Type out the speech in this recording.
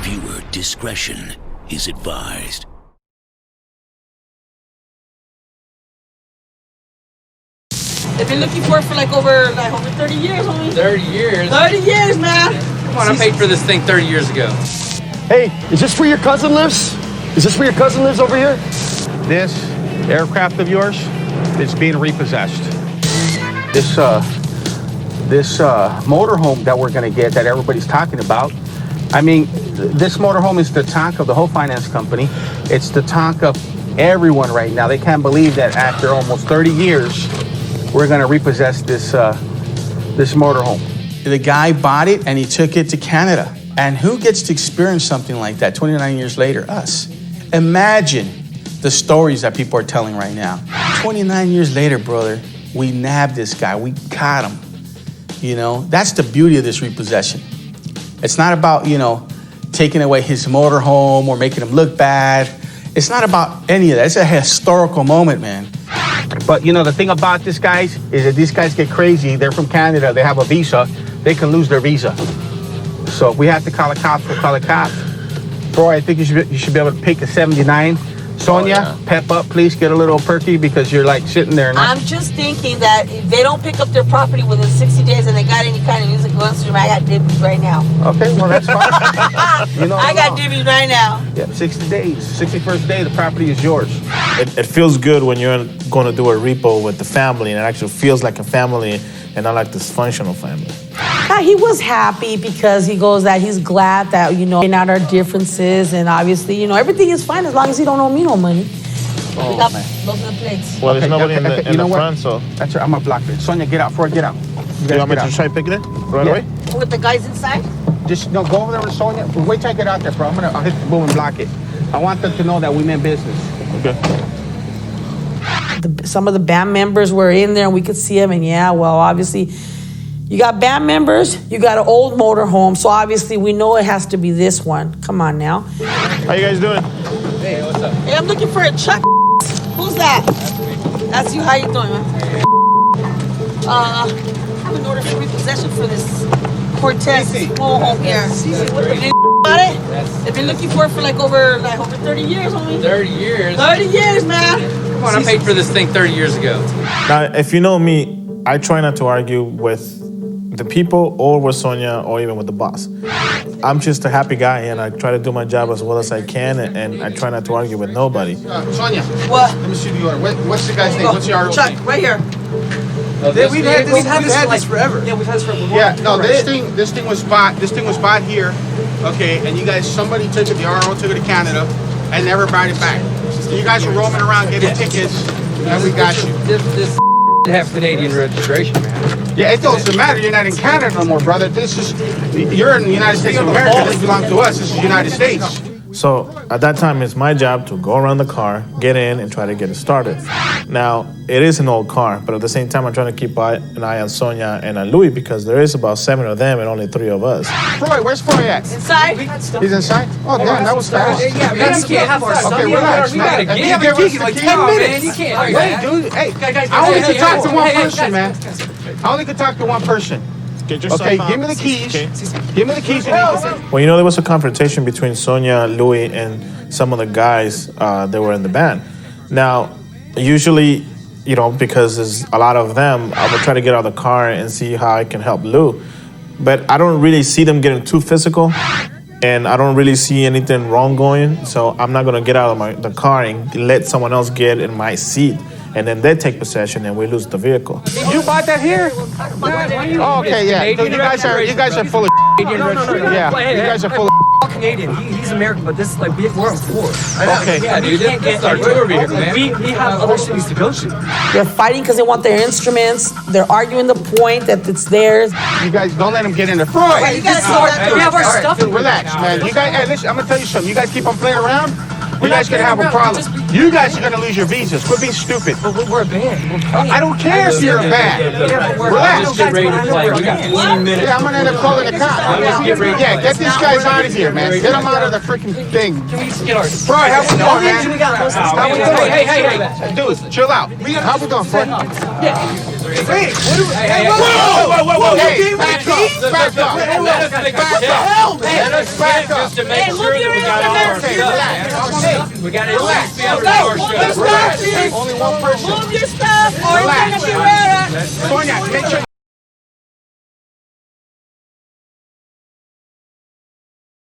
Viewer discretion is advised. They've been looking for it for like over 30 years, homie. 30 years? 30 years, man. Come on, I paid for this thing 30 years ago. Hey, is this where your cousin lives? Is this where your cousin lives over here? This aircraft of yours is being repossessed. This motorhome that we're gonna get that everybody's talking about, I mean, this motorhome is the talk of the whole finance company. It's the talk of everyone right now. They can't believe that after almost 30 years, we're gonna repossess this motorhome. The guy bought it and he took it to Canada. And who gets to experience something like that 29 years later? Us. Imagine the stories that people are telling right now. 29 years later, brother, we nabbed this guy, we caught him. You know, that's the beauty of this repossession. It's not about, taking away his motorhome or making him look bad. It's not about any of that. It's a historical moment, man. But the thing about these guys is that these guys get crazy. They're from Canada, they have a visa, they can lose their visa. So if we have to call a cop, we'll call a cop. Troy, I think you should be able to pick a 79. Sonia, pep up, please get a little perky because you're like sitting there. I'm just thinking that if they don't pick up their property within 60 days and they got any kind of music going through them, I got dibbies right now. Okay, well that's fine. I got dibbies right now. Yeah, 60 days. 61st day, the property is yours. It feels good when you're going to do a repo with the family and it actually feels like a family and not like dysfunctional family. He was happy because he goes that he's glad that, not our differences, and obviously, everything is fine as long as he don't owe me no money. We got both of the plates. Well, there's nobody in the front, so. That's right, I'm gonna block it. Sonia, get out, Ford, get out. You want me to try picking it right away? With the guys inside? Just go over there with Sonia. Wait till I get out there, bro. I'll hit the boom and block it. I want them to know that we meant business. Okay. Some of the band members were in there and we could see them, and obviously, you got band members, you got an old motorhome, so obviously we know it has to be this one. Come on now. How you guys doing? Hey, what's up? Hey, I'm looking for a Chuck. Who's that? That's you. How you doing, man? I have an order for repossession for this Cortez motorhome here. You about it? They've been looking for it for over 30 years, homie. 30 years? 30 years, man. Come on, I paid for this thing 30 years ago. Now, if you know me, I try not to argue with the people or with Sonia or even with the boss. I'm just a happy guy and I try to do my job as well as I can and I try not to argue with nobody. Sonia, what? Let me see the order. What's the guy's name? What's the ROC? Chuck, right here. We've had this forever. Yeah, we've had this forever. Yeah, no, this thing was bought here, okay, and somebody took it, the RO took it to Canada and never brought it back. So you guys were roaming around getting tickets and we got you. This have Canadian registration, man. Yeah, it doesn't matter. You're not in Canada no more, brother. You're in the United States of America. This belongs to us. This is the United States. So at that time, it's my job to go around the car, get in, and try to get it started. Now, it is an old car, but at the same time, I'm trying to keep an eye on Sonia and on Louis because there is about 7 of them and only 3 of us. Troy, where's Troy at? Inside. He's inside? Oh, damn, that was fast. Yeah, man, you can't have our stuff. Okay, relax, man. We have a key in like 10 minutes. You can't. Wait, dude. Hey, I only could talk to one person, man. I only could talk to one person. Okay, give me the keys. Okay. Give me the keys. Well, there was a confrontation between Sonia, Louis, and some of the guys that were in the band. Now, usually, because there's a lot of them, I would try to get out of the car and see how I can help Lou. But I don't really see them getting too physical, and I don't really see anything wrong going, so I'm not going to get out of the car and let someone else get in my seat. And then they take possession and we lose the vehicle. You bought that here? Oh, okay, yeah. So you guys are full of Yeah, you guys are full of Canadian. He's American, but this is like we're on tour. Okay. Yeah, dude, this is our tour vehicle, man. We have other cities to go to. They're fighting because they want their instruments. They're arguing the point that it's theirs. You guys don't let them get in the front. You guys We have our stuff. Relax, man. You guys, hey, listen, I'm gonna tell you something. You guys keep on playing around, you guys gonna have a problem. You guys are gonna lose your visas. Quit being stupid. But we're a band. I don't care if you're a band. Relax. Just get ready to play. We got 20 minutes. Yeah, I'm gonna end up calling the cops. Yeah, get these guys out of here, man. Get them out of the freaking thing. Can we just get our Bro, how we doing, man? How we doing? Hey. Dude, chill out. How we doing, Fred? Hey, Whoa! Hey, back up. Back up. Let us Back up. stuff. to make sure that we got all our stuff. We gotta at least be able to do our stuff. Only one person. Move your stuff or it's gonna be rare. Sonia, make sure.